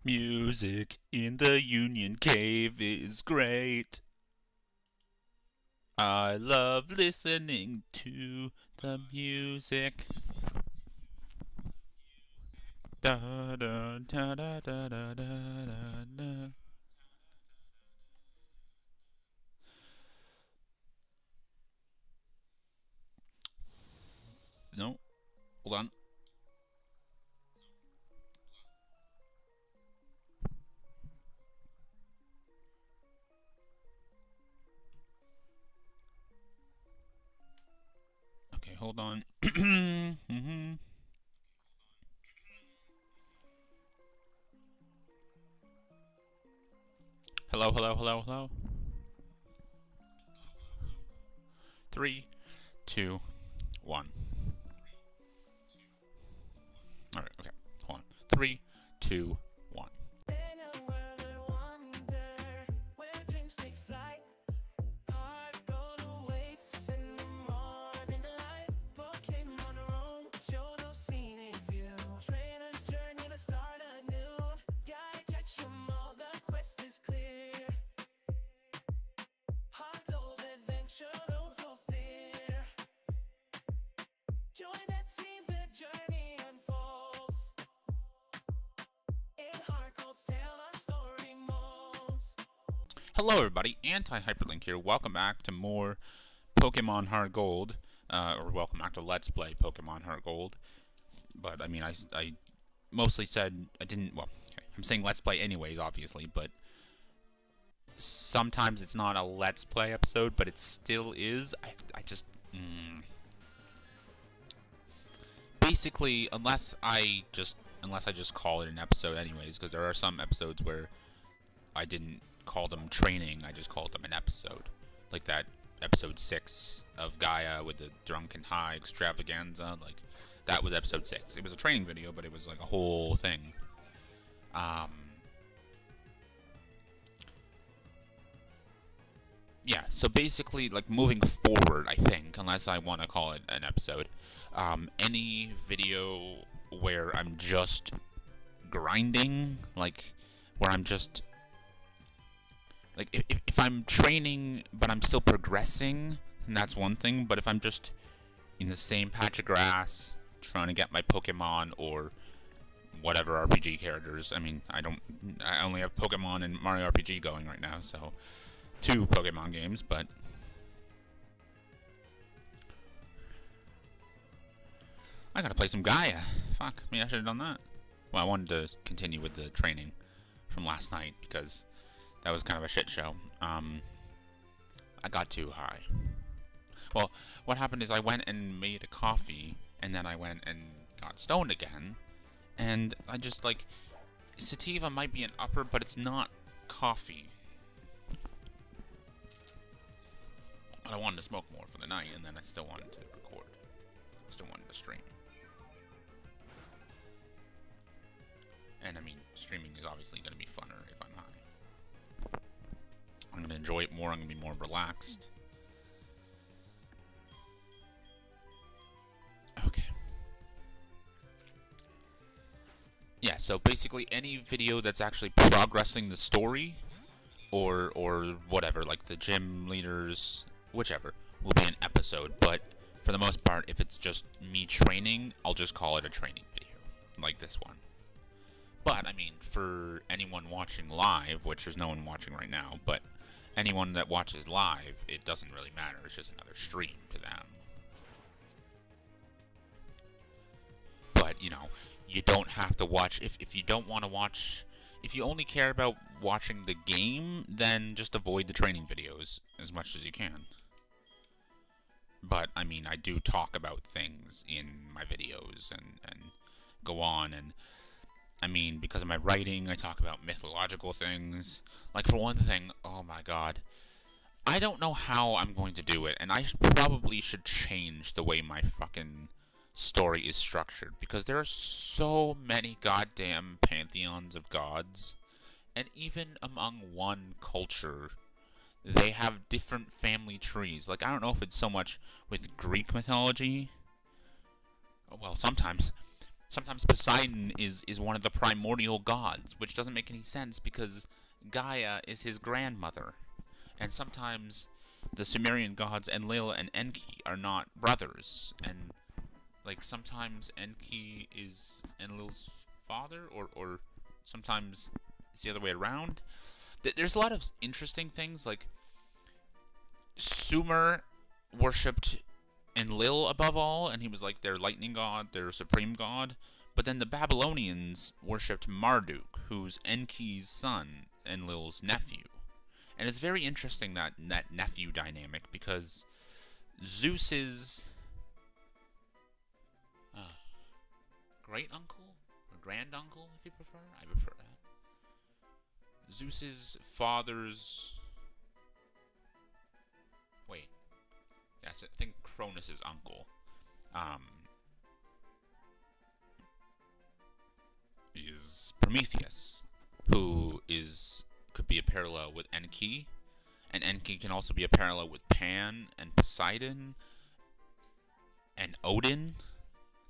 Music in the Union Cave is great. I love listening to the music. Da da da da da da da da. No, hold on. Okay, hold on. Hello, hello, hello, hello. 3, 2, 1. All right, okay, hold on. 3, 2, 1. Hello, everybody. Anti-HyperLink here. Welcome back to more Pokemon HeartGold, or welcome back to Let's Play Pokemon HeartGold. But I mean, I mostly said I didn't. Well, okay, I'm saying Let's Play anyways, obviously. But sometimes it's not a Let's Play episode, but it still is. I just basically, unless I just call it an episode anyways, because there are some episodes where I didn't call them training, I just called them an episode. Like that episode 6 of Gaia with the drunken high extravaganza, like that was episode 6. It was a training video, but it was like a whole thing. Yeah, so basically, like, moving forward, I think, unless I want to call it an episode, any video where I'm just grinding, like, where I'm just like, if I'm training but I'm still progressing, then that's one thing. But if I'm just in the same patch of grass trying to get my Pokemon or whatever RPG characters, I mean, I only have Pokemon and Mario RPG going right now, so 2 Pokemon games, but I gotta play some Gaia. Fuck, maybe I should have done that. Well, I wanted to continue with the training from last night because that was kind of a shit show. I got too high. Well, what happened is I went and made a coffee, and then I went and got stoned again, and I just, like, sativa might be an upper, but it's not coffee. But I wanted to smoke more for the night, and then I still wanted to record. Still wanted to stream. And, I mean, streaming is obviously going to be funner if I'm high. I'm going to enjoy it more, I'm going to be more relaxed. Okay. Yeah, so basically any video that's actually progressing the story, or whatever, like the gym leaders, whichever, will be an episode. But for the most part, if it's just me training, I'll just call it a training video, like this one. But, I mean, for anyone watching live, which there's no one watching right now, but anyone that watches live, it doesn't really matter. It's just another stream to them. But, you know, you don't have to watch. If you don't want to watch, if you only care about watching the game, then just avoid the training videos as much as you can. But, I mean, I do talk about things in my videos and go on, and I mean, because of my writing, I talk about mythological things. Like, for one thing, oh my god, I don't know how I'm going to do it, and I probably should change the way my fucking story is structured, because there are so many goddamn pantheons of gods, and even among one culture, they have different family trees. Like, I don't know if it's so much with Greek mythology. Well, sometimes. Sometimes Poseidon is one of the primordial gods, which doesn't make any sense because Gaia is his grandmother. And sometimes the Sumerian gods Enlil and Enki are not brothers, and like sometimes Enki is Enlil's father, or sometimes it's the other way around. There's a lot of interesting things, like Sumer worshipped Enlil above all, and he was like their lightning god, their supreme god. But then the Babylonians worshipped Marduk, who's Enki's son, Enlil's nephew. And it's very interesting, that nephew dynamic, because Zeus's great uncle or grand uncle, if you prefer. I prefer that. Zeus's father's. Wait. Yes, I think Cronus's uncle. Is Prometheus, who could be a parallel with Enki, and Enki can also be a parallel with Pan and Poseidon and Odin.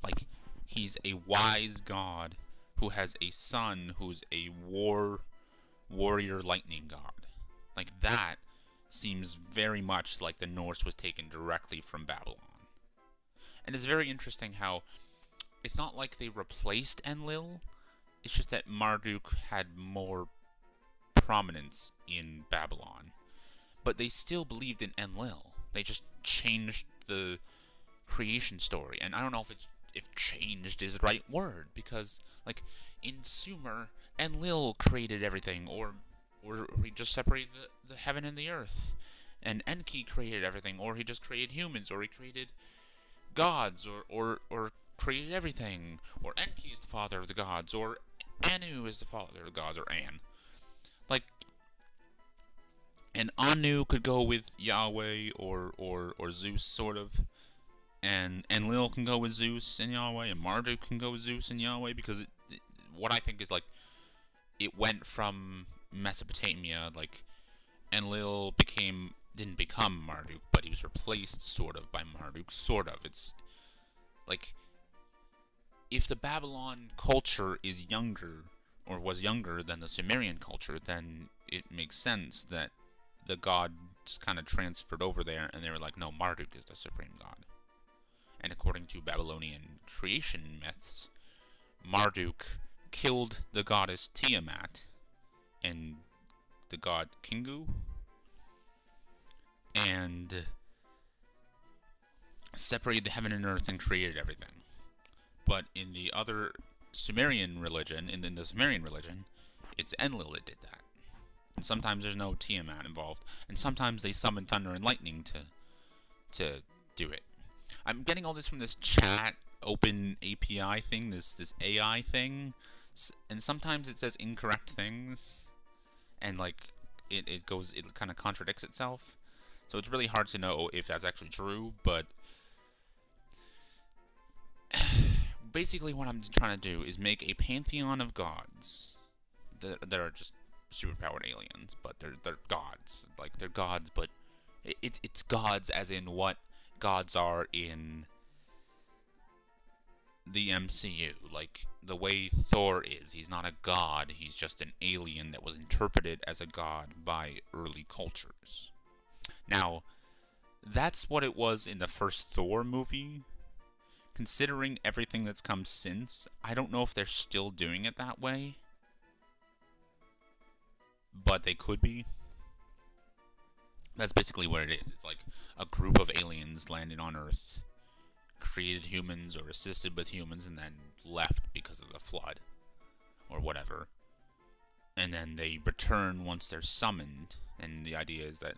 Like, he's a wise god who has a son who's a warrior lightning god. Like, that seems very much like the Norse was taken directly from Babylon. And it's very interesting how it's not like they replaced Enlil, it's just that Marduk had more prominence in Babylon. But they still believed in Enlil. They just changed the creation story. And I don't know if changed is the right word, because like in Sumer, Enlil created everything, or he just separated the heaven and the earth. And Enki created everything, or he just created humans, or he created gods, or created everything, or Enki is the father of the gods, or Anu is the father of the gods, or An. Like, and Anu could go with Yahweh or Zeus, sort of. And Enlil can go with Zeus and Yahweh, and Marduk can go with Zeus and Yahweh, because what I think is, like, it went from Mesopotamia, like, Enlil didn't become Marduk, but he was replaced, sort of, by Marduk, sort of. It's, like, if the Babylon culture is younger, or was younger than the Sumerian culture, then it makes sense that the god just kind of transferred over there, and they were like, no, Marduk is the supreme god. And according to Babylonian creation myths, Marduk killed the goddess Tiamat and the god Kingu, and separated the heaven and earth and created everything. But in the other Sumerian religion, in the Sumerian religion, it's Enlil that did that. And sometimes there's no Tiamat involved, and sometimes they summon thunder and lightning to do it. I'm getting all this from this chat open API thing, this AI thing, and sometimes it says incorrect things, and like it kind of contradicts itself. So it's really hard to know if that's actually true, but basically what I'm trying to do is make a pantheon of gods that are just superpowered aliens, but they're gods. Like, they're gods, but it's gods as in what gods are in the MCU. Like, the way Thor is, he's not a god, he's just an alien that was interpreted as a god by early cultures. Now, that's what it was in the first Thor movie. Considering everything that's come since, I don't know if they're still doing it that way, but they could be. That's basically what it is. It's like a group of aliens landed on Earth, created humans or assisted with humans, and then left because of the flood, or whatever. And then they return once they're summoned, and the idea is that,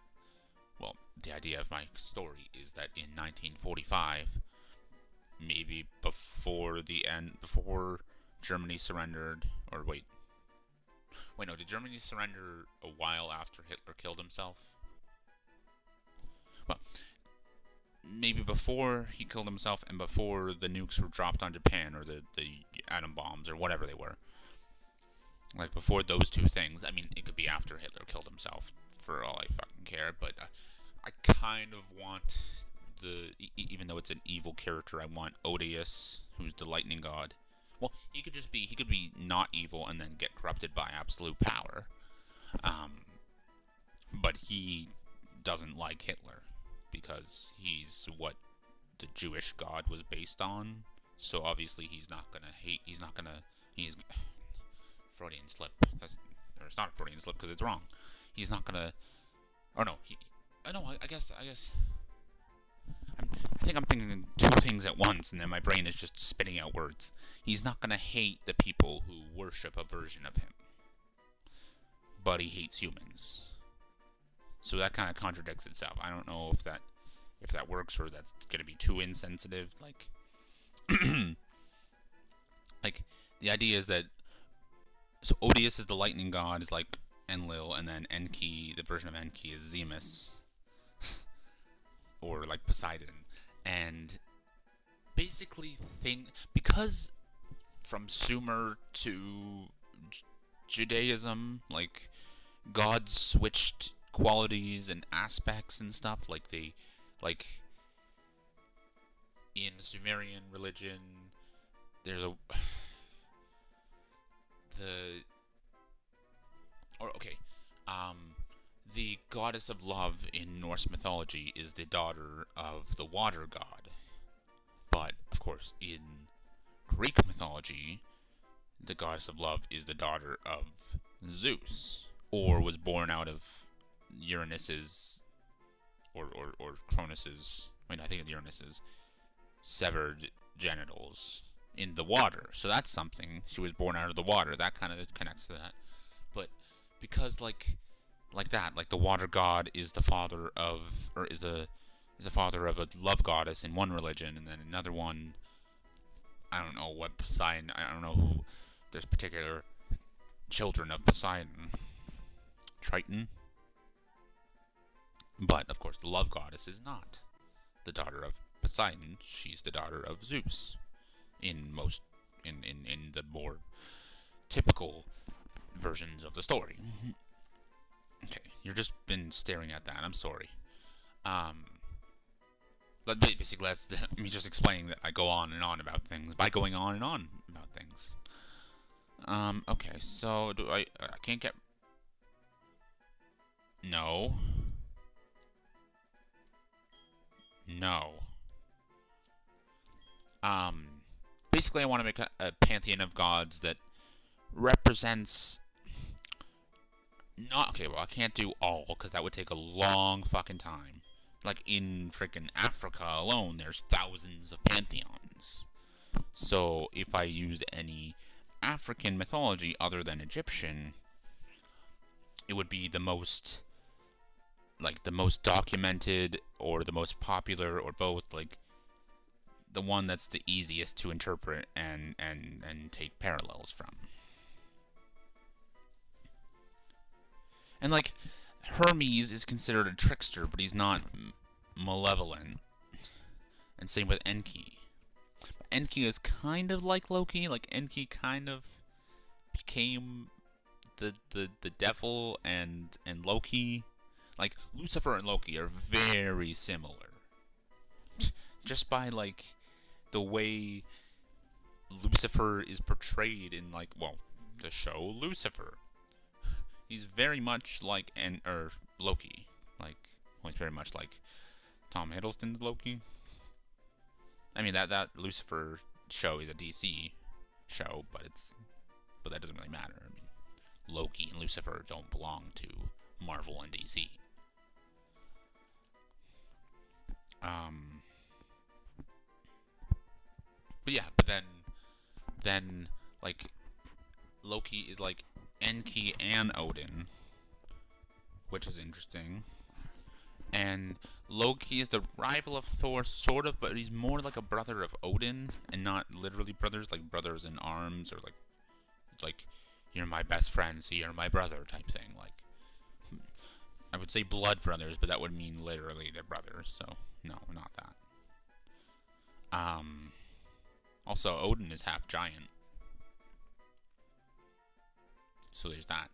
well, the idea of my story is that in 1945, maybe before Germany surrendered, or wait, no, did Germany surrender a while after Hitler killed himself? Well, maybe before he killed himself and before the nukes were dropped on Japan, or the atom bombs, or whatever they were. Like, before those two things. I mean, it could be after Hitler killed himself, for all I fucking care, but I kind of want even though it's an evil character, I want Odysee, who's the lightning god, Well, he could be not evil and then get corrupted by absolute power. But he doesn't like Hitler because he's what the Jewish God was based on. So obviously he's not gonna hate. He's Freudian slip. Or it's not a Freudian slip because it's wrong. He's not gonna. Or no, I guess. I think I'm thinking two things at once, and then my brain is just spitting out words. He's not gonna hate the people who worship a version of him, but he hates humans. So that kind of contradicts itself. I don't know if that works or that's gonna be too insensitive. Like, like the idea is that so Odysseus is the lightning god, is like Enlil, and then Enki, the version of Enki, is Zemus, or like Poseidon, and basically because from Sumer to Judaism, like gods switched qualities and aspects and stuff. Like in Sumerian religion, there's the goddess of love in Norse mythology is the daughter of the water god. But, of course, in Greek mythology, the goddess of love is the daughter of Zeus, or was born out of Uranus's, or Cronus's, I think of Uranus's, severed genitals in the water. So that's something. She was born out of the water. That kind of connects to that. But because like the water god is the father of, or is the father of a love goddess in one religion, and then another one, I don't know what Poseidon, I don't know who, there's particular children of Poseidon, Triton, but of course the love goddess is not the daughter of Poseidon. She's the daughter of Zeus in the more typical versions of the story. Okay, you've just been staring at that. I'm sorry. But basically, that's me just explaining that I go on and on about things by going on and on about things. Okay, so I can't get. No. Basically, I want to make a pantheon of gods that represents. Not okay. Well, I can't do all because that would take a long fucking time. Like in freaking Africa alone, there's thousands of pantheons. So if I used any African mythology other than Egyptian, it would be the most documented or the most popular or both, like the one that's the easiest to interpret and take parallels from. And like Hermes is considered a trickster, but he's not malevolent. And same with Enki. Enki is kind of like Loki. Like Enki kind of became the devil, and Loki, like Lucifer and Loki, are very similar. Just by like the way Lucifer is portrayed in the show Lucifer. He's very much like Loki. He's very much like Tom Hiddleston's Loki. I mean that Lucifer show is a DC show, but that doesn't really matter. I mean, Loki and Lucifer don't belong to Marvel and DC. But then like Loki is like Enki and Odin, which is interesting. And Loki is the rival of Thor, sort of, but he's more like a brother of Odin, and not literally brothers, like brothers in arms, or like you're my best friend, so you're my brother type thing. Like, I would say blood brothers, but that would mean literally they're brothers. So no, not that. Also, Odin is half giant, so there's that.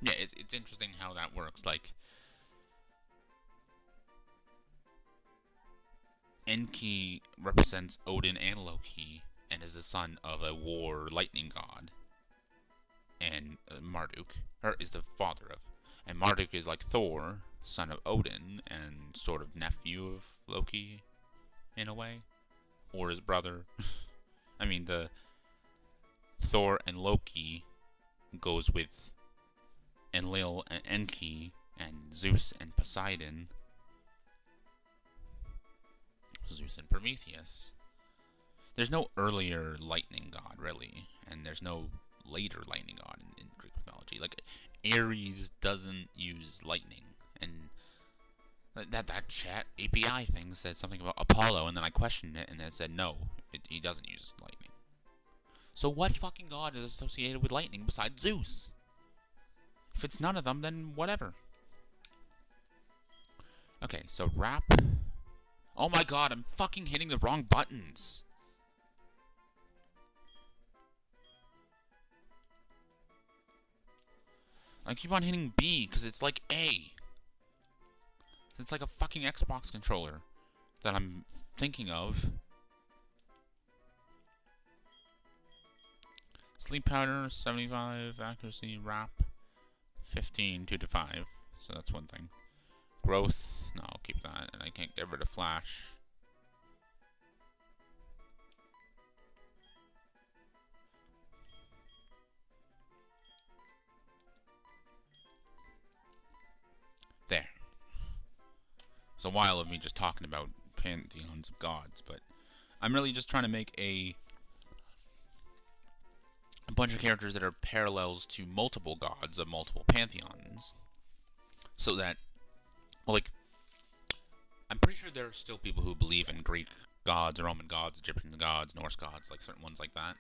Yeah, it's interesting how that works. Like, Enki represents Odin and Loki, and is the son of a war lightning god. And Marduk, is the father of. And Marduk is like Thor, son of Odin, and sort of nephew of Loki, in a way. Or his brother. I mean, the Thor and Loki goes with Enlil and Enki, and Zeus and Poseidon. Zeus and Prometheus. There's no earlier lightning god, really, and there's no later lightning god in Greek mythology. Like, Ares doesn't use lightning, and that chat API thing said something about Apollo, and then I questioned it, and then it said no, he doesn't use lightning. So what fucking god is associated with lightning besides Zeus? If it's none of them, then whatever. Okay, so rap. Oh my god, I'm fucking hitting the wrong buttons. I keep on hitting B, because it's like A. It's like a fucking Xbox controller that I'm thinking of. Sleep powder, 75, accuracy, wrap, 15, 2 to 5. So that's one thing. Growth, no, I'll keep that. And I can't get rid of flash. There. It's a while of me just talking about pantheons of gods, but I'm really just trying to make a bunch of characters that are parallels to multiple gods of multiple pantheons, so that, well, like, I'm pretty sure there are still people who believe in Greek gods, Roman gods, Egyptian gods, Norse gods, like certain ones like that,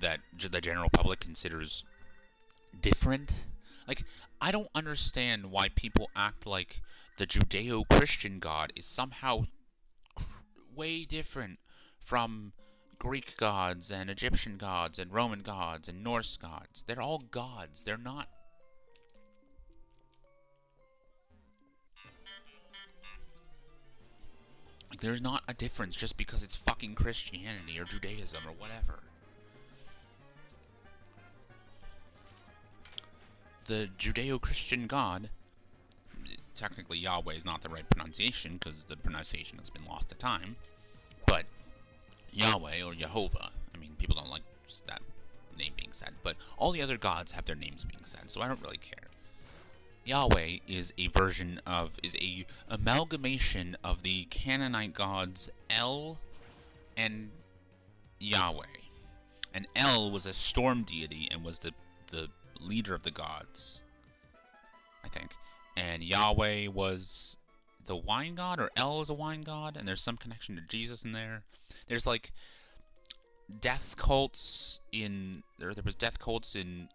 that the general public considers different. Like, I don't understand why people act like the Judeo-Christian God is somehow way different from Greek gods and Egyptian gods and Roman gods and Norse gods. They're all gods. They're not. Like, there's not a difference just because it's fucking Christianity or Judaism or whatever. The Judeo-Christian God, technically Yahweh is not the right pronunciation because the pronunciation has been lost to time, but Yahweh or Jehovah, I mean, people don't like that name being said, but all the other gods have their names being said, so I don't really care. Yahweh is a amalgamation of the Canaanite gods El and Yahweh. And El was a storm deity and was the leader of the gods, I think. And Yahweh was the wine god, or El is a wine god, and there's some connection to Jesus in there. There's like death cults in there was death cults in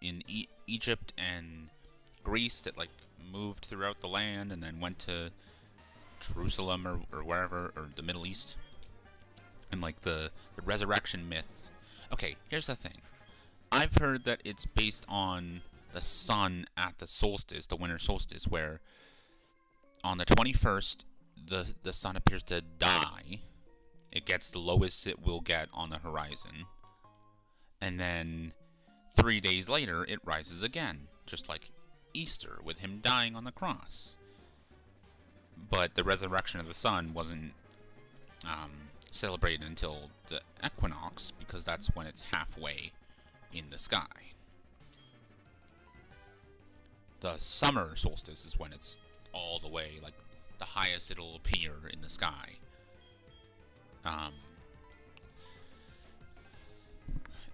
Egypt and Greece that like moved throughout the land and then went to Jerusalem or wherever, or the Middle East. And like the resurrection myth. Okay, here's the thing. I've heard that it's based on the sun at the solstice, the winter solstice, where on the 21st, the sun appears to die. It gets the lowest it will get on the horizon. And then 3 days later, it rises again, just like Easter, with him dying on the cross. But the resurrection of the sun wasn't celebrated until the equinox, because that's when it's halfway in the sky. The summer solstice is when it's all the way, like, the highest it'll appear in the sky.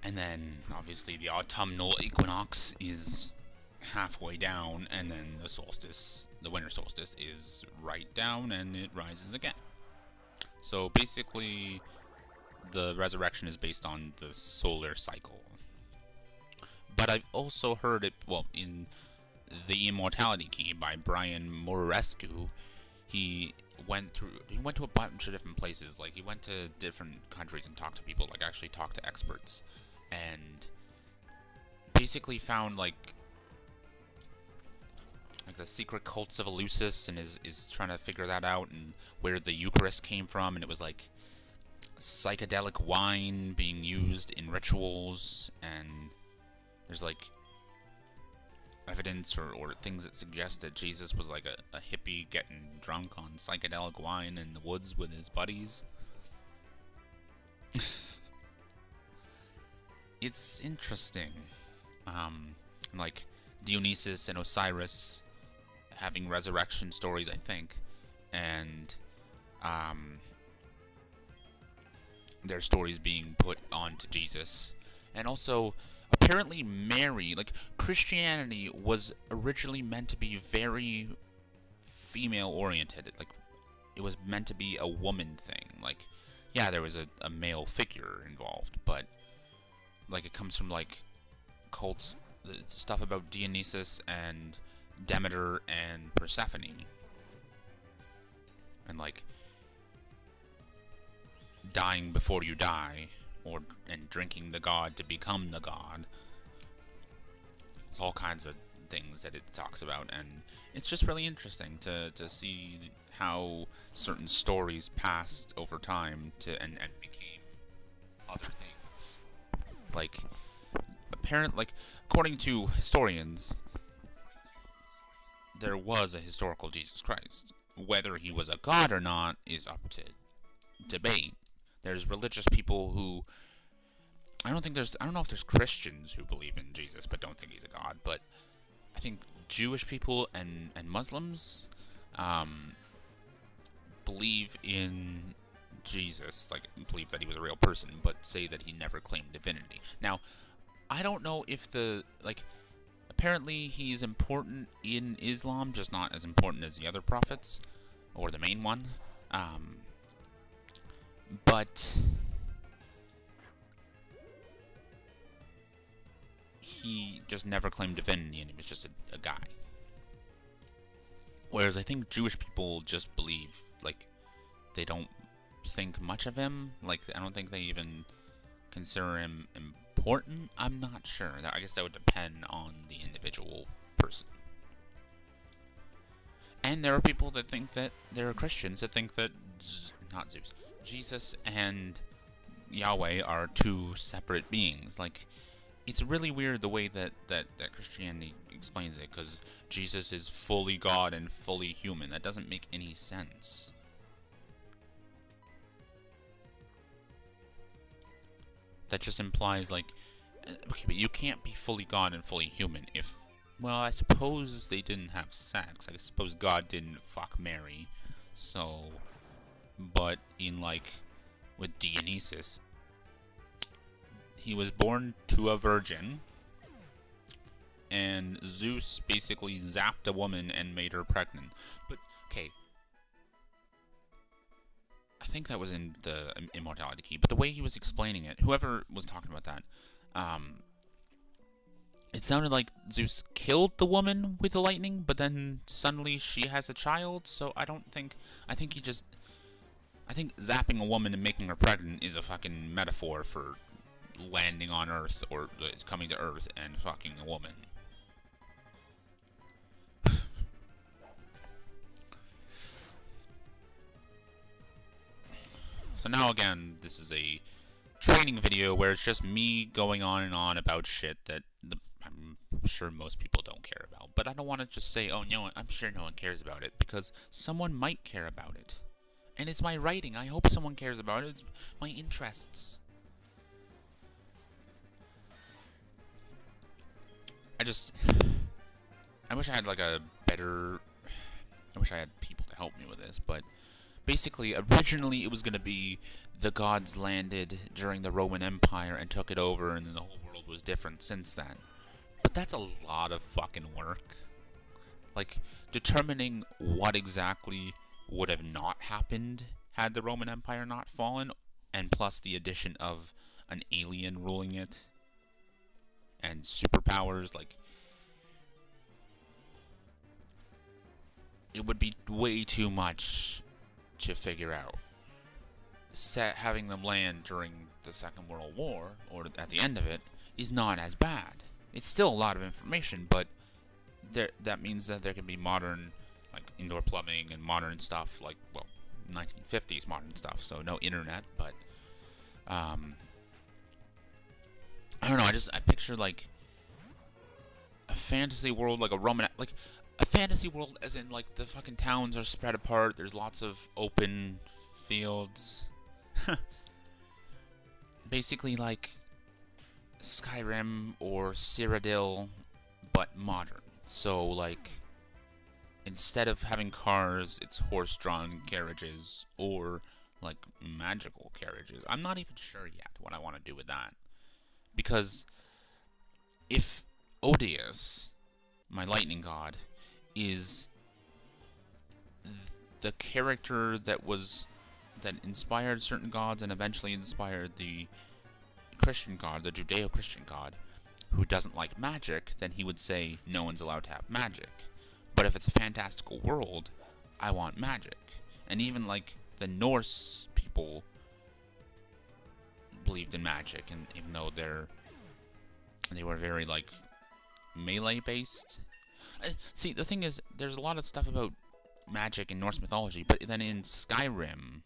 And then, obviously, the autumnal equinox is halfway down, and then the solstice, the winter solstice, is right down, and it rises again. So, basically, the resurrection is based on the solar cycle. But I've also heard it, well, in The Immortality Key by Brian Morescu, he went to a bunch of different places. Like, he went to different countries and talked to people, like, actually talked to experts, and basically found, like, like the secret cults of Eleusis, and is trying to figure that out, and where the Eucharist came from, and it was like psychedelic wine being used in rituals, and there's like evidence or things that suggest that Jesus was like a hippie getting drunk on psychedelic wine in the woods with his buddies. It's interesting. Like Dionysus and Osiris having resurrection stories, I think, and their stories being put onto Jesus. And also, apparently Mary, like, Christianity was originally meant to be very female-oriented. Like, it was meant to be a woman thing. Like, yeah, there was a male figure involved, but, like, it comes from, like, cults, stuff about Dionysus and Demeter and Persephone. And, like, dying before you die, and drinking the god to become the god. There's all kinds of things that it talks about, and it's just really interesting to see how certain stories passed over time and became other things. Like, according to historians, there was a historical Jesus Christ. Whether he was a god or not is up to debate. There's religious people who, I don't know if there's Christians who believe in Jesus but don't think he's a god, but I think Jewish people and Muslims believe in Jesus, like, believe that he was a real person, but say that he never claimed divinity. Now, I don't know if apparently he's important in Islam, just not as important as the other prophets, or the main one. But he just never claimed divinity, and he was just a guy. Whereas I think Jewish people just believe, like, they don't think much of him. Like, I don't think they even consider him important. I'm not sure. I guess that would depend on the individual person. And there are people that think that, there are Christians that think that, not Zeus, Jesus and Yahweh are two separate beings. Like, it's really weird the way that Christianity explains it, because Jesus is fully God and fully human. That doesn't make any sense. That just implies, like, okay, but you can't be fully God and fully human if, well, I suppose they didn't have sex. I suppose God didn't fuck Mary. So, but in, like, with Dionysus, he was born to a virgin, and Zeus basically zapped a woman and made her pregnant. But, okay, I think that was in the Immortality Key, but the way he was explaining it, whoever was talking about that, it sounded like Zeus killed the woman with the lightning, but then suddenly she has a child, so I think zapping a woman and making her pregnant is a fucking metaphor for landing on Earth, or coming to Earth and fucking a woman. So now again, this is a training video where it's just me going on and on about shit that I'm sure most people don't care about. But I don't want to just say, oh no, I'm sure no one cares about it, because someone might care about it. And it's my writing. I hope someone cares about it. It's my interests. I wish I had like I wish I had people to help me with this, but basically, originally it was going to be the gods landed during the Roman Empire and took it over, and then the whole world was different since then. But that's a lot of fucking work. Like, determining what exactly would have not happened had the Roman Empire not fallen, and plus the addition of an alien ruling it, and superpowers, like, it would be way too much to figure out. Having them land during the Second World War, or at the end of it, is not as bad. It's still a lot of information, but that means that there can be modern, like, indoor plumbing and modern stuff, like, well, 1950s modern stuff, so no internet, but, I don't know, I picture, like, a fantasy world, like a Roman, like, a fantasy world as in, like, the fucking towns are spread apart, there's lots of open fields. Basically, like, Skyrim or Cyrodiil, but modern. So, like, instead of having cars, it's horse-drawn carriages, or, like, magical carriages. I'm not even sure yet what I want to do with that. Because if Odysee, my lightning god, is the character that inspired certain gods and eventually inspired the Christian god, the Judeo-Christian god, who doesn't like magic, then he would say no one's allowed to have magic. But if it's a fantastical world, I want magic. And even, like, the Norse people believed in magic, and even though they were very, like, melee-based. See, the thing is, there's a lot of stuff about magic in Norse mythology, but then in Skyrim,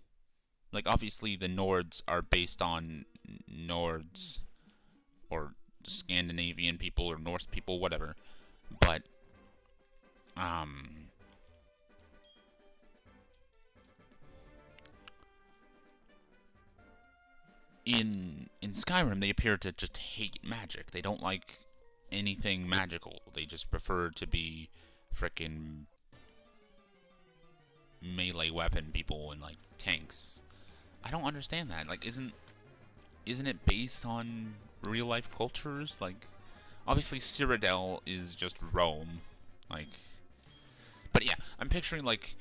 like, obviously the Nords are based on Nords, or Scandinavian people, or Norse people, whatever, but, in Skyrim, they appear to just hate magic. They don't like anything magical. They just prefer to be frickin' melee weapon people and, like, tanks. I don't understand that. Like, isn't it based on real life cultures? Like, obviously Cyrodiil is just Rome. Like, but yeah, I'm picturing, like,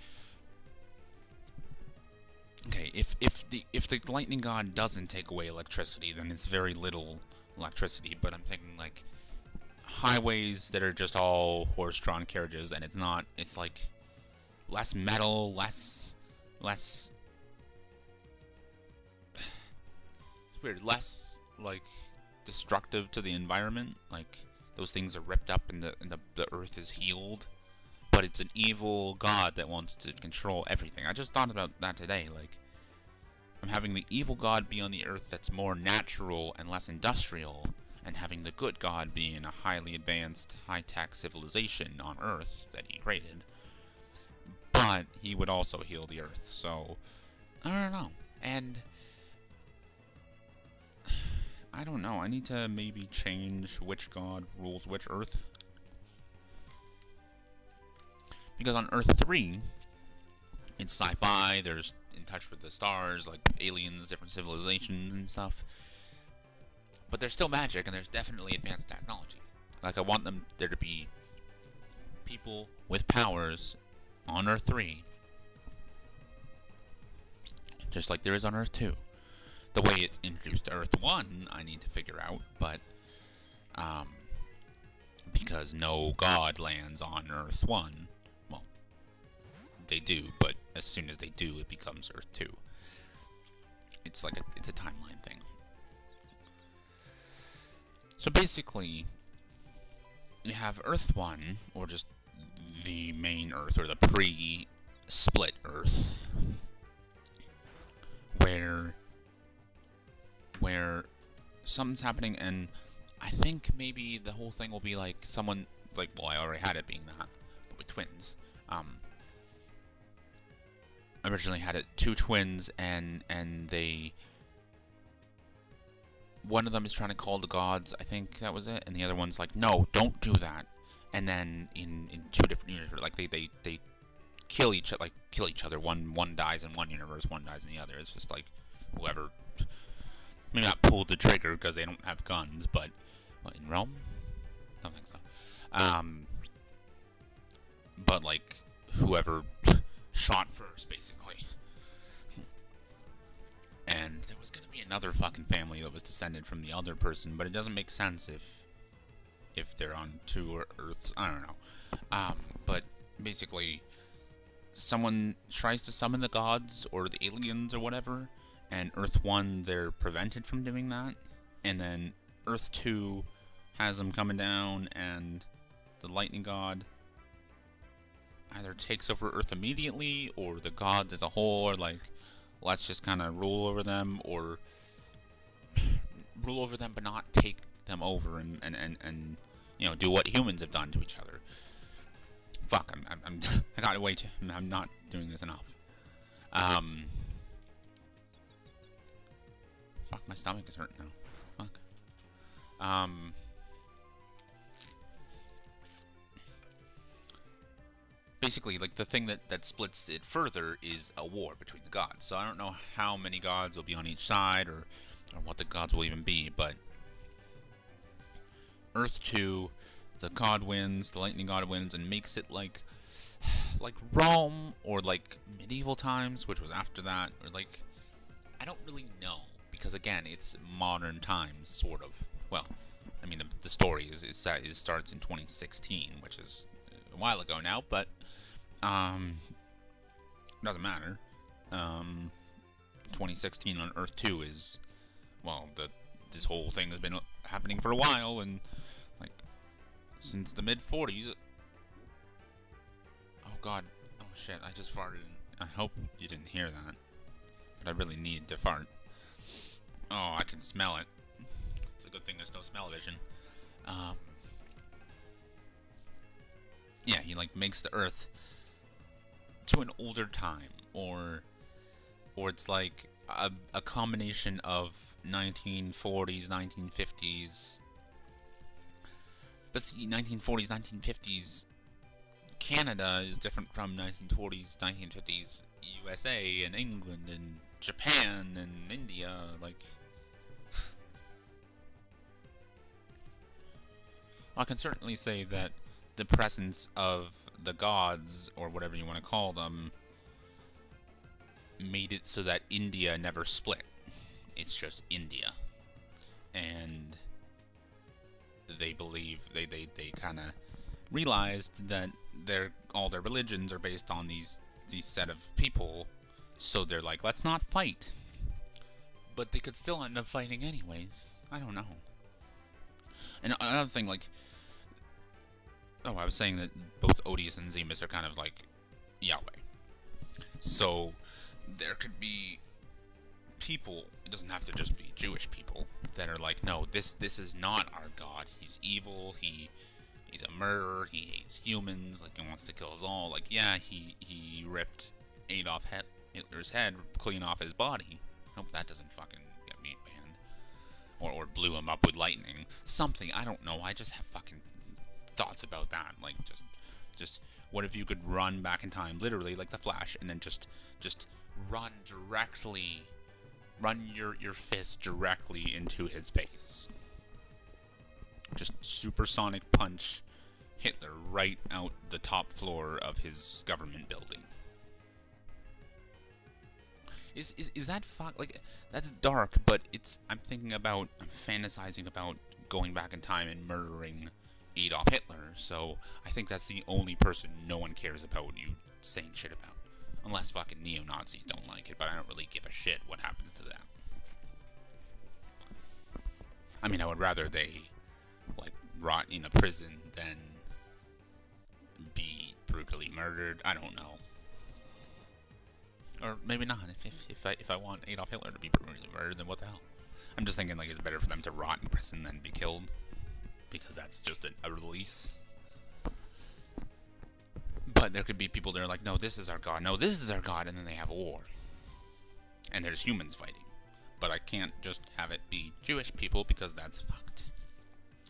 okay, if the lightning god doesn't take away electricity, then it's very little electricity. But I'm thinking, like, highways that are just all horse-drawn carriages, and it's like less metal, less it's weird, less, like, destructive to the environment. Like, those things are ripped up and the earth is healed, but it's an evil god that wants to control everything. I just thought about that today. Like, I'm having the evil god be on the earth that's more natural and less industrial, and having the good god be in a highly advanced, high-tech civilization on earth that he created. But he would also heal the earth, so I don't know. And I don't know, I need to maybe change which god rules which earth. Because on Earth 3, it's sci-fi, there's in touch with the stars, like aliens, different civilizations and stuff. But there's still magic, and there's definitely advanced technology. Like, I want there to be people with powers on Earth 3, just like there is on Earth 2. The way it's introduced to Earth 1, I need to figure out, but, because no god lands on Earth 1, well, they do, but as soon as they do, it becomes Earth 2. It's like it's a timeline thing. So basically, you have Earth 1, or just the main Earth, or the pre-split Earth, where something's happening, and I think maybe the whole thing will be like someone, like, well, I already had it being that, but with twins. Originally had it 2 twins, and they, one of them is trying to call the gods, I think that was it, and the other one's like, no, don't do that. And then in 2 different universes, like, they kill each other. One dies in one universe, one dies in the other. It's just like whoever, maybe not pulled the trigger because they don't have guns, but what, in Realm? I don't think so. But like whoever shot first, basically. And there was gonna be another fucking family that was descended from the other person, but it doesn't make sense if they're on 2 Earths. I don't know. But basically, someone tries to summon the gods or the aliens or whatever, and Earth 1, they're prevented from doing that, and then Earth 2 has them coming down, and the lightning god either takes over Earth immediately, or the gods as a whole are like, let's just kind of rule over them, or rule over them but not take them over and you know, do what humans have done to each other. Fuck, I got way too, I'm not doing this enough. Fuck, my stomach is hurting now. Fuck. Basically, like, the thing that splits it further is a war between the gods. So I don't know how many gods will be on each side, or what the gods will even be, but Earth 2, the god wins, the lightning god wins, and makes it like Rome, or like medieval times, which was after that, or like, I don't really know, because again, it's modern times, sort of. Well, I mean, the story starts in 2016, which is a while ago now, but doesn't matter. 2016 on Earth 2 is, well, this whole thing has been happening for a while, and like since the mid 40s. Oh god, oh shit, I just farted. I hope you didn't hear that, but I really need to fart. Oh, I can smell it. It's a good thing there's no smell-o-vision. Yeah, he like makes the Earth to an older time, or it's like a combination of 1940s, 1950s. But see, 1940s, 1950s Canada is different from 1940s, 1950s USA and England and Japan and India. Like, I can certainly say that the presence of the gods, or whatever you want to call them, made it so that India never split. It's just India. And they believe, they kind of realized that all their religions are based on these set of people, so they're like, let's not fight. But they could still end up fighting anyways. I don't know. And another thing, like, oh, I was saying that both Odysee and Zemus are kind of like Yahweh. So there could be people, it doesn't have to just be Jewish people, that are like, no, this is not our God. He's evil, he's a murderer, he hates humans, like, he wants to kill us all. Like, yeah, he ripped Adolf Hitler's head clean off his body. Hope that doesn't fucking get me banned. Or blew him up with lightning. Something, I don't know, I just have fucking thoughts about that. Like, just what if you could run back in time, literally like the Flash, and then just run directly, run your fist directly into his face. Just supersonic punch Hitler right out the top floor of his government building. Is that like, that's dark, but I'm fantasizing about going back in time and murdering Adolf Hitler, so I think that's the only person no one cares about you saying shit about. Unless fucking neo-Nazis don't like it, but I don't really give a shit what happens to them. I mean, I would rather they, like, rot in a prison than be brutally murdered. I don't know. Or maybe not. If I want Adolf Hitler to be brutally murdered, then what the hell? I'm just thinking, like, it's better for them to rot in prison than be killed, because that's just a release. But there could be people that are like, no, this is our God, no, this is our God, and then they have a war. And there's humans fighting. But I can't just have it be Jewish people, because that's fucked.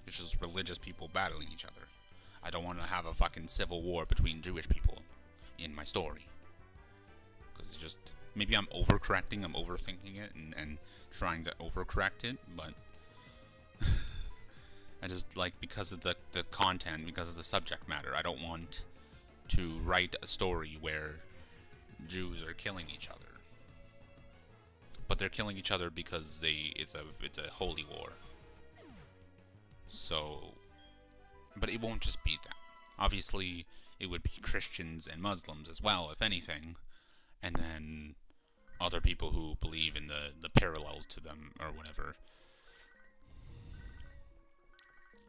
It's just religious people battling each other. I don't want to have a fucking civil war between Jewish people in my story. Because it's just, maybe I'm overcorrecting, I'm overthinking it, and trying to overcorrect it, but I just, like, because of the content, because of the subject matter, I don't want to write a story where Jews are killing each other. But they're killing each other because it's a holy war. So, but it won't just be that. Obviously, it would be Christians and Muslims as well, if anything. And then other people who believe in the parallels to them, or whatever.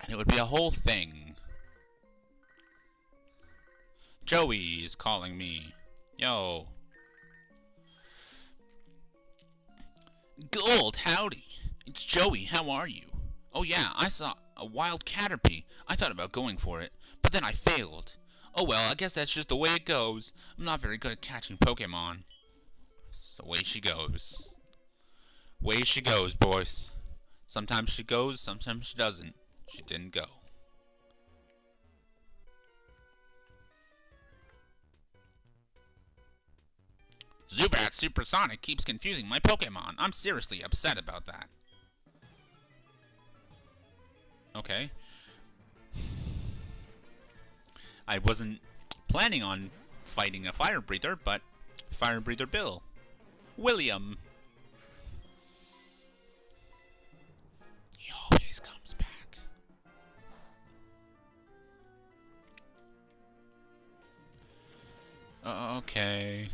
And it would be a whole thing Joey is calling me. Yo. Gold, howdy. It's Joey, how are you? Oh yeah, I saw a wild Caterpie. I thought about going for it, but then I failed. Oh well, I guess that's just the way it goes. I'm not very good at catching Pokémon. So away she goes. Way she goes, boys. Sometimes she goes, sometimes she doesn't. She didn't go. Zubat Supersonic keeps confusing my Pokémon. I'm seriously upset about that. Okay. I wasn't planning on fighting a Fire Breather, but Fire Breather Bill. William. He always comes back. Okay.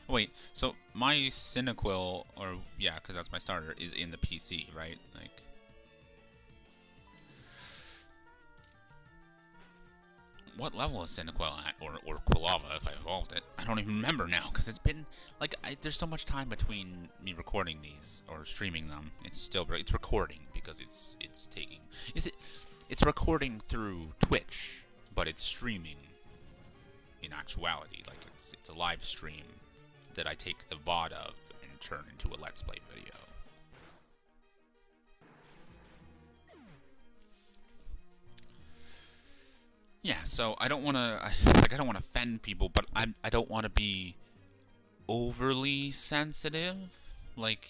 Wait, so my Cyndaquil, or yeah, because that's my starter, is in the PC, right? Like, what level is Cyndaquil at, or Quilava if I evolved it? I don't even remember now, because it's been like there's so much time between me recording these or streaming them. It's recording because it's recording through Twitch, but it's streaming in actuality. Like it's a live stream that I take the VOD of and turn into a Let's Play video. Yeah, so I don't want to, I don't want to offend people, but I don't want to be overly sensitive. Like,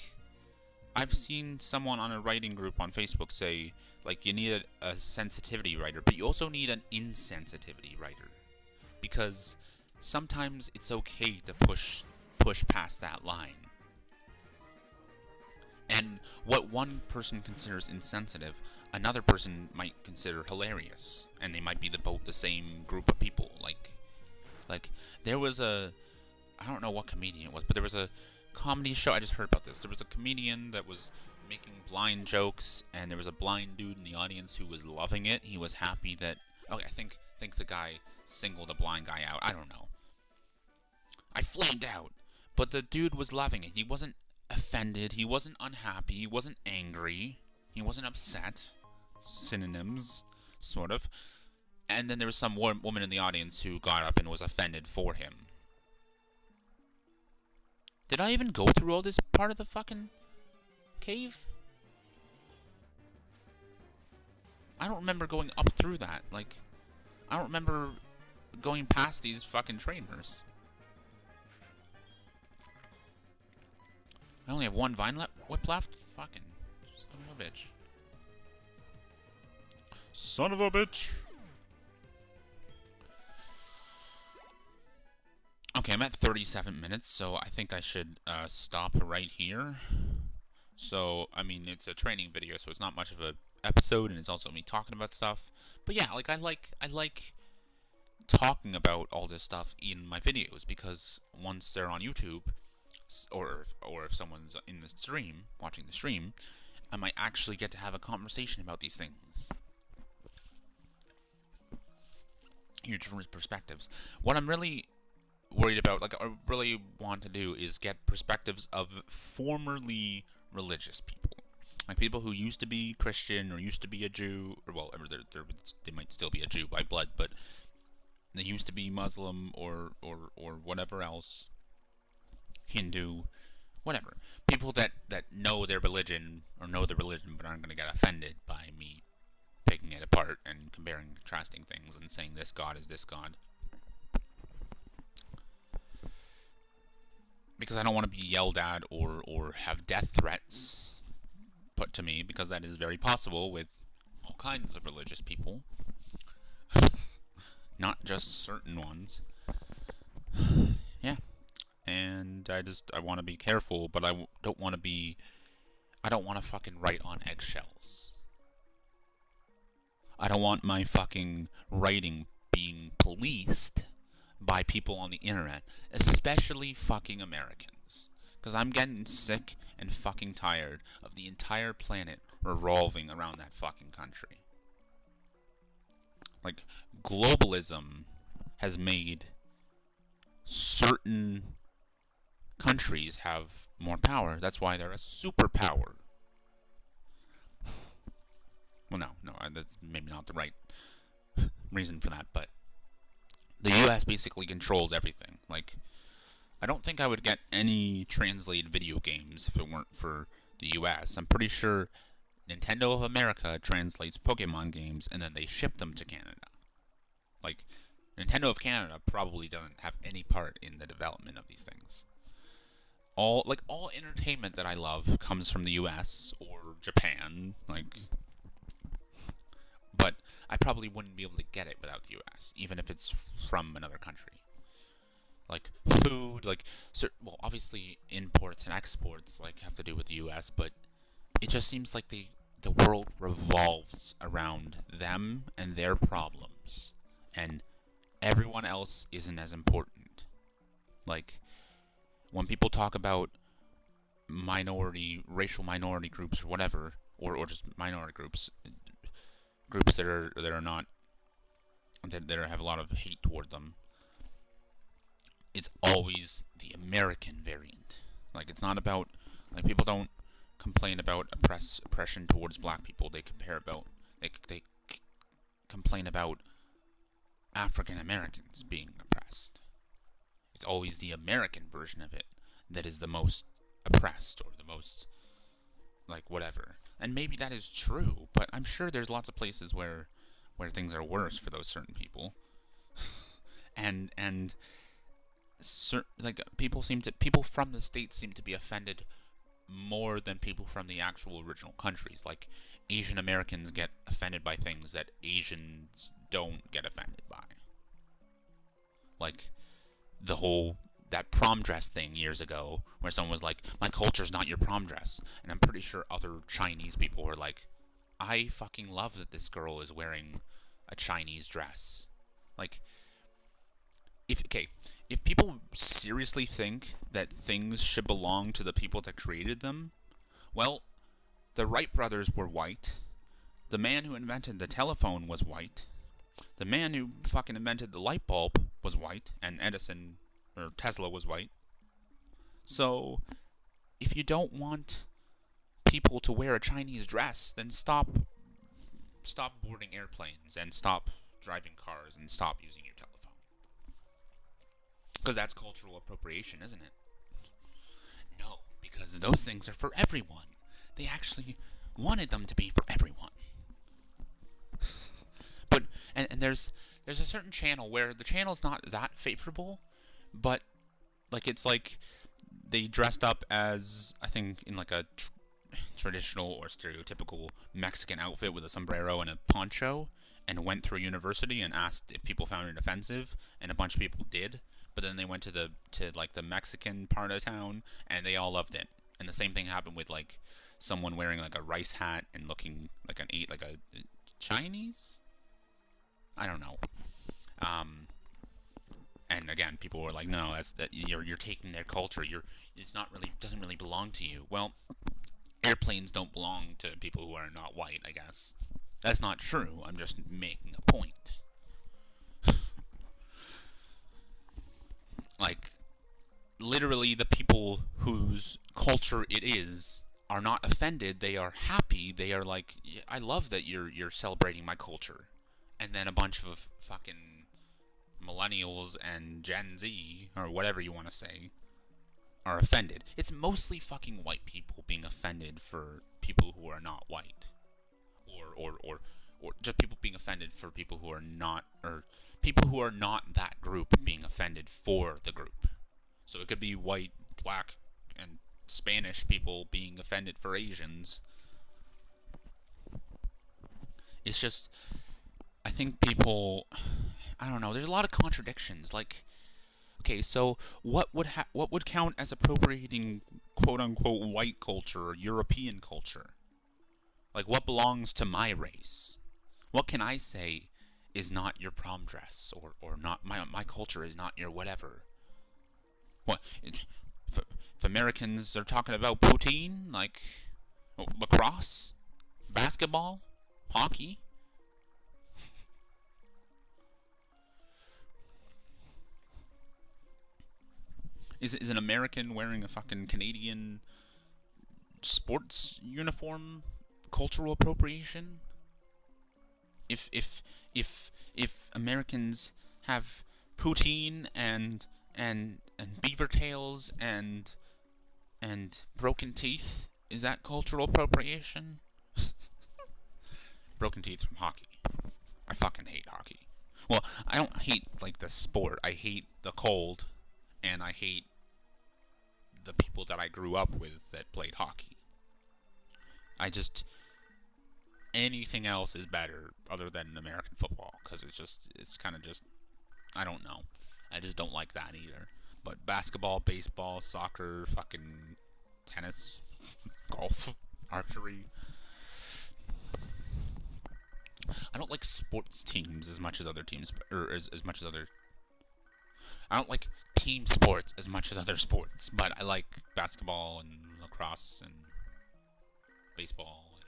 I've seen someone on a writing group on Facebook say, like, you need a sensitivity writer, but you also need an insensitivity writer. Because sometimes it's okay to push past that line. And what one person considers insensitive, another person might consider hilarious, and they might be both the same group of people. Like there was I don't know what comedian it was, but there was a comedy show. I just heard about this. There was a comedian that was making blind jokes, and there was a blind dude in the audience who was loving it. He was happy that. Okay, I think the guy singled a blind guy out. I don't know. I flamed out. But the dude was loving it. He wasn't offended. He wasn't unhappy. He wasn't angry. He wasn't upset. Synonyms, sort of. And then there was some woman in the audience who got up and was offended for him. Did I even go through all this part of the fucking cave? I don't remember going up through that. Like, I don't remember going past these fucking trainers. I only have one Vine Whip left? Fucking son of a bitch. Son of a bitch! Okay, I'm at 37 minutes, so I think I should stop right here. So, I mean, it's a training video, so it's not much of an episode, and it's also me talking about stuff. But yeah, like I like talking about all this stuff in my videos, because once they're on YouTube, or if someone's in the stream, watching the stream, I might actually get to have a conversation about these things. Hear different perspectives. What I'm really worried about, like I really want to do, is get perspectives of formerly religious people. Like people who used to be Christian or used to be a Jew, or well, they might still be a Jew by blood, but they used to be Muslim or whatever else. Hindu, whatever. People that know their religion, or know the religion, but aren't going to get offended by me picking it apart and comparing and contrasting things and saying this God is this God. Because I don't want to be yelled at or have death threats put to me, because that is very possible with all kinds of religious people. Not just certain ones. Yeah. And I want to be careful, but I don't want to fucking write on eggshells. I don't want my fucking writing being policed by people on the internet, especially fucking Americans. Because I'm getting sick and fucking tired of the entire planet revolving around that fucking country. Like, globalism has made certain countries have more power. That's why they're a superpower. Well, no, that's maybe not the right reason for that, but the US basically controls everything. Like, I don't think I would get any translated video games if it weren't for the US. I'm pretty sure Nintendo of America translates Pokemon games and then they ship them to Canada. Like, Nintendo of Canada probably doesn't have any part in the development of these things. All entertainment that I love comes from the US or Japan, but I probably wouldn't be able to get it without the US, even if it's from another country. Like food, well, obviously imports and exports have to do with the US, but it just seems like the world revolves around them and their problems, and everyone else isn't as important. Like, when people talk about racial minority groups or whatever, or just minority groups that are not, that have a lot of hate toward them, it's always the American variant. Like, it's not about, people don't complain about oppression towards black people. They complain about African Americans being oppressed. It's always the American version of it that is the most oppressed, or the most, whatever. And maybe that is true, but I'm sure there's lots of places where things are worse for those certain people. and people from the States seem to be offended more than people from the actual original countries. Like, Asian Americans get offended by things that Asians don't get offended by. Like, that prom dress thing years ago, where someone was like, my culture's not your prom dress. And I'm pretty sure other Chinese people were like, I fucking love that this girl is wearing a Chinese dress. Like, if people seriously think that things should belong to the people that created them, well, the Wright brothers were white. The man who invented the telephone was white. The man who fucking invented the light bulb was white, and Edison or Tesla was white. So, if you don't want people to wear a Chinese dress, then stop boarding airplanes, and stop driving cars, and stop using your telephone. Because that's cultural appropriation, isn't it? No, because those things are for everyone. They actually wanted them to be for everyone. But and there's a certain channel where the channel's not that favorable, but it's like they dressed up as, I think, in a traditional or stereotypical Mexican outfit with a sombrero and a poncho, and went through a university and asked if people found it offensive, and a bunch of people did. But then they went to the Mexican part of town, and they all loved it. And the same thing happened with someone wearing a rice hat and looking like a Chinese. I don't know. And again, people were like, "No, you're taking their culture. Doesn't really belong to you." Well, airplanes don't belong to people who are not white, I guess. That's not true. I'm just making a point. Literally, the people whose culture it is are not offended. They are happy. They are like, I love that you're celebrating my culture. And then a bunch of fucking millennials and Gen Z, or whatever you want to say, are offended. It's mostly fucking white people being offended for people who are not white. Or just people being offended for people who are not, or people who are not that group being offended for the group. So it could be white, black, and Spanish people being offended for Asians. It's just, I think people, I don't know, there's a lot of contradictions. Okay, so what would count as appropriating quote-unquote white culture or European culture? What belongs to my race? What can I say is not your prom dress, or not my culture is not your whatever? What if Americans are talking about poutine, lacrosse, basketball, hockey? Is an American wearing a fucking Canadian sports uniform cultural appropriation? If Americans have poutine and beaver tails and broken teeth, is that cultural appropriation? Broken teeth from hockey. I fucking hate hockey. Well, I don't hate like the sport. I hate the cold, and I hate the people that I grew up with that played hockey. Anything else is better other than American football, because it's kind of just, I don't know. I just don't like that either. But basketball, baseball, soccer, fucking tennis, golf, archery. I don't like sports teams as much as other teams, or as much as other. I don't like team sports as much as other sports, but I like basketball and lacrosse and baseball and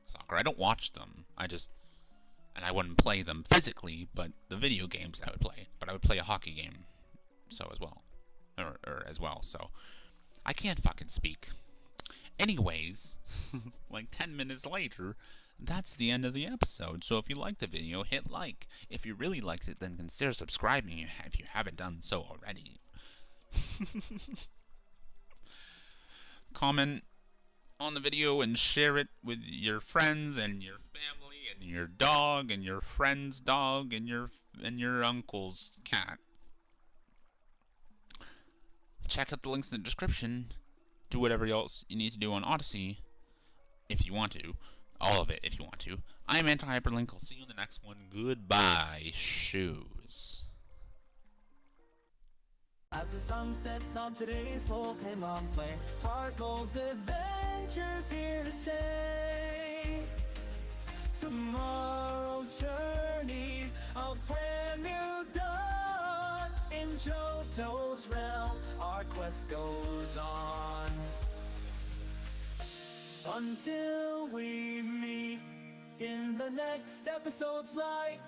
soccer. I don't watch them. And I wouldn't play them physically, but the video games I would play. But I would play a hockey game, so as well, or as well. So I can't fucking speak. Anyways, like 10 minutes later, that's the end of the episode. So if you liked the video, hit like. If you really liked it, then consider subscribing if you haven't done so already. Comment on the video and share it with your friends and your family and your dog and your friend's dog and your uncle's cat. Check out the links in the description. Do whatever else you need to do on Odysee if you want to. All of it if you want to. I'm Anti-HyperLink. I'll see you in the next one. Goodbye, shoes. As the sun sets on today's Pokémon play, HeartGold's adventures here to stay. Tomorrow's journey, a brand new dawn. In Johto's realm, our quest goes on. Until we meet in the next episode's light,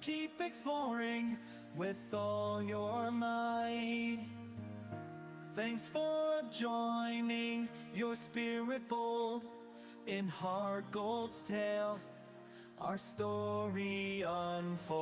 keep exploring with all your might. Thanks for joining your spirit bold in HeartGold's tale. Our story unfolds.